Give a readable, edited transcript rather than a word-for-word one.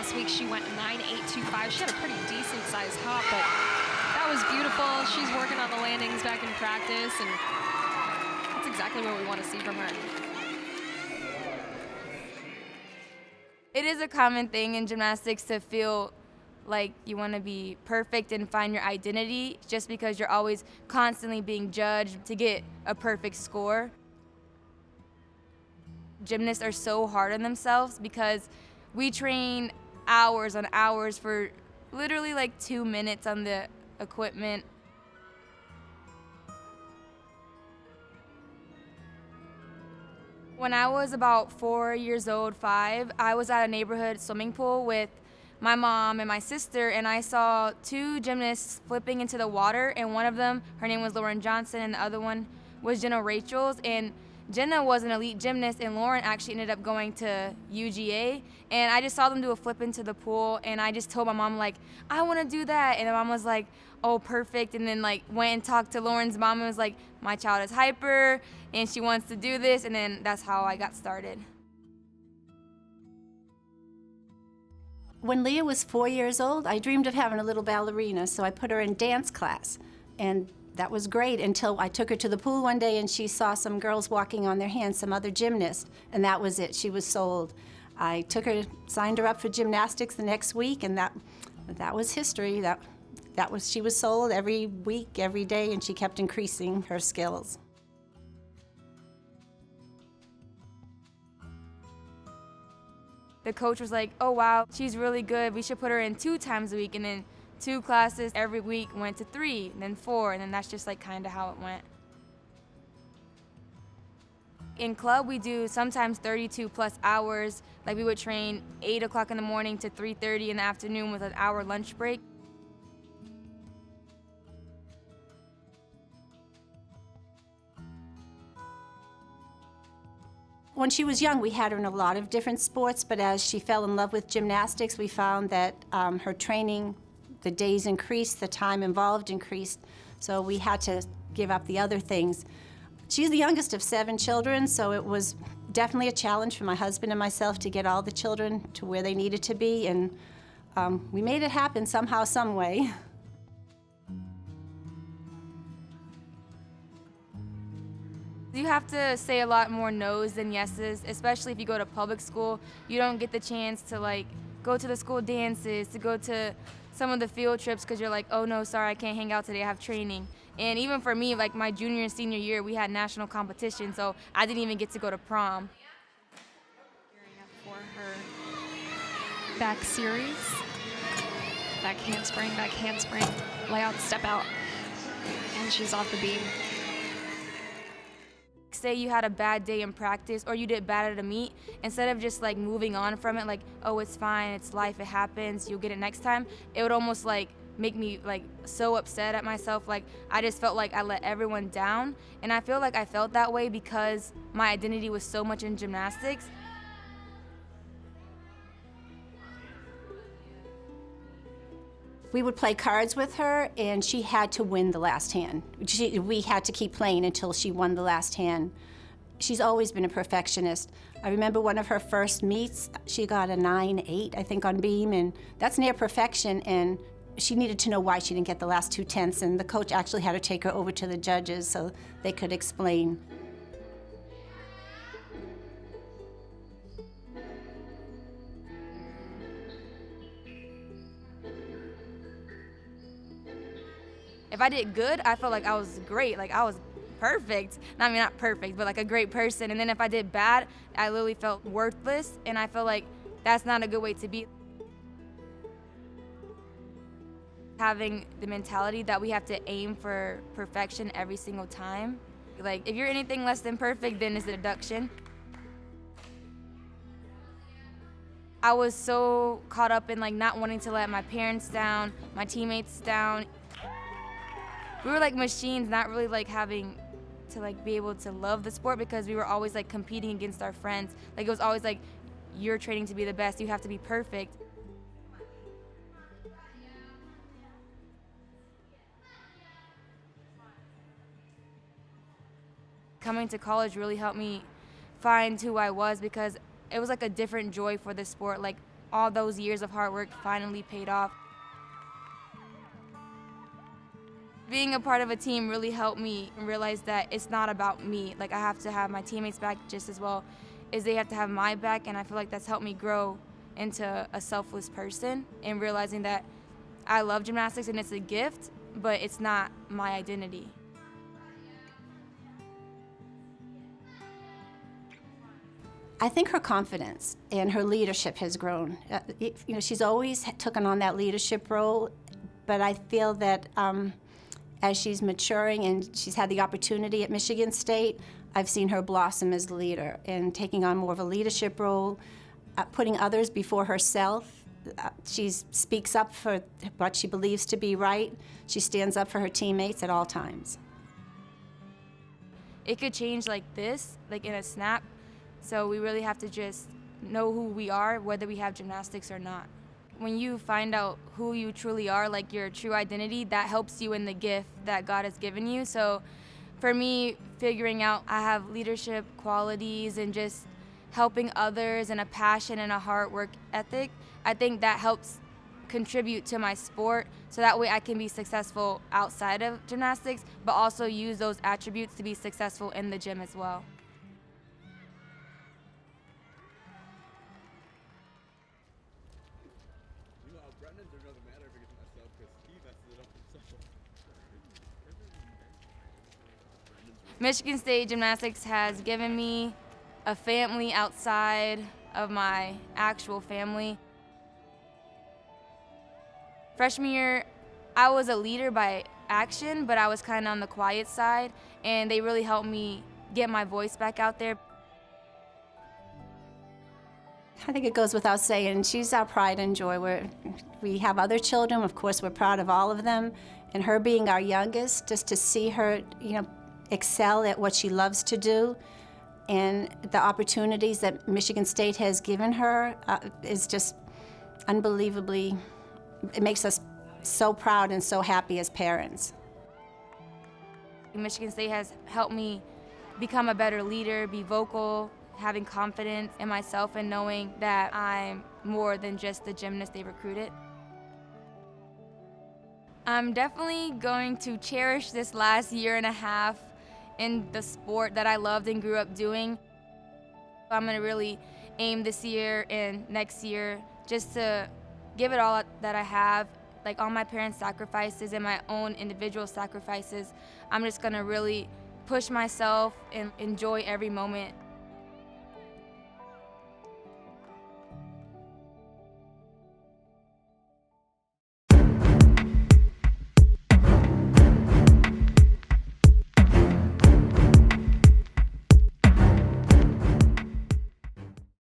last week. She went 9.825. She had a pretty decent sized hop, but that was beautiful. She's working on the landings back in practice, and that's exactly what we want to see from her. It is a common thing in gymnastics to feel like you want to be perfect and find your identity just because you're always constantly being judged to get a perfect score. Gymnasts are so hard on themselves because we train hours on hours for literally like 2 minutes on the equipment. When I was about 4 years old, 5, I was at a neighborhood swimming pool with my mom and my sister, and I saw 2 gymnasts flipping into the water, and one of them, her name was Lauren Johnson, and the other one was Jenna Rachels. And Jenna was an elite gymnast, and Lauren actually ended up going to UGA, and I just saw them do a flip into the pool, and I just told my mom, like, I want to do that, and my mom was like, oh, perfect, and then like went and talked to Lauren's mom and was like, my child is hyper, and she wants to do this, and then that's how I got started. When Lea was 4 years old, I dreamed of having a little ballerina, so I put her in dance class, and that was great until I took her to the pool one day and she saw some girls walking on their hands, some other gymnasts, and that was it. She was sold. I took her, signed her up for gymnastics the next week, and that was history. She was sold every week, every day, and she kept increasing her skills. The coach was like, oh wow, she's really good. We should put her in 2 times a week, and then 2 classes every week went to 3, and then 4, and then that's just like kind of how it went. In club, we do sometimes 32 plus hours. Like we would train 8 o'clock in the morning to 3:30 in the afternoon with an hour lunch break. When she was young, we had her in a lot of different sports, but as she fell in love with gymnastics, we found that her training, the days increased, the time involved increased, so we had to give up the other things. She's the youngest of 7 children, so it was definitely a challenge for my husband and myself to get all the children to where they needed to be, and we made it happen somehow, some way. You have to say a lot more no's than yeses, especially if you go to public school. You don't get the chance to like go to the school dances, to go to some of the field trips because you're like, oh no, sorry, I can't hang out today, I have training. And even for me, like my junior and senior year, we had national competition, so I didn't even get to go to prom. Gearing up for her back series. Back handspring, lay out, step out, and she's off the beam. Say you had a bad day in practice or you did bad at a meet, instead of just like moving on from it, like, oh, it's fine, it's life, it happens, you'll get it next time, it would almost like make me like so upset at myself. Like I just felt like I let everyone down, and I feel like I felt that way because my identity was so much in gymnastics. We would play cards with her, and she had to win the last hand. We had to keep playing until she won the last hand. She's always been a perfectionist. I remember one of her first meets, she got a 9.8, I think, on beam, and that's near perfection, and she needed to know why she didn't get the last 2/10, and the coach actually had to take her over to the judges so they could explain. If I did good, I felt like I was great, like I was perfect. I mean, not perfect, but like a great person. And then if I did bad, I literally felt worthless, and I felt like that's not a good way to be. Having the mentality that we have to aim for perfection every single time. Like if you're anything less than perfect, then it's a deduction. I was so caught up in like not wanting to let my parents down, my teammates down. We were like machines, not really like having to like be able to love the sport because we were always like competing against our friends. Like it was always like, you're training to be the best, you have to be perfect. Coming to college really helped me find who I was because it was like a different joy for the sport. Like all those years of hard work finally paid off. Being a part of a team really helped me realize that it's not about me. Like, I have to have my teammates back just as well as they have to have my back, and I feel like that's helped me grow into a selfless person and realizing that I love gymnastics and it's a gift, but it's not my identity. I think her confidence and her leadership has grown. She's always taken on that leadership role, but I feel that as she's maturing and she's had the opportunity at Michigan State, I've seen her blossom as a leader and taking on more of a leadership role, putting others before herself. She speaks up for what she believes to be right. She stands up for her teammates at all times. It could change like this, like in a snap. So we really have to just know who we are, whether we have gymnastics or not. When you find out who you truly are, like your true identity, that helps you in the gift that God has given you. So for me, figuring out I have leadership qualities and just helping others and a passion and a hard work ethic, I think that helps contribute to my sport so that way I can be successful outside of gymnastics, but also use those attributes to be successful in the gym as well. Michigan State Gymnastics has given me a family outside of my actual family. Freshman year, I was a leader by action, but I was kind of on the quiet side, and they really helped me get my voice back out there. I think it goes without saying, she's our pride and joy. We have other children, of course, we're proud of all of them, and her being our youngest, just to see her, excel at what she loves to do, and the opportunities that Michigan State has given her is just unbelievably, it makes us so proud and so happy as parents. Michigan State has helped me become a better leader, be vocal, having confidence in myself and knowing that I'm more than just the gymnast they recruited. I'm definitely going to cherish this last year and a half in the sport that I loved and grew up doing. I'm going to really aim this year and next year just to give it all that I have, like all my parents' sacrifices and my own individual sacrifices. I'm just going to really push myself and enjoy every moment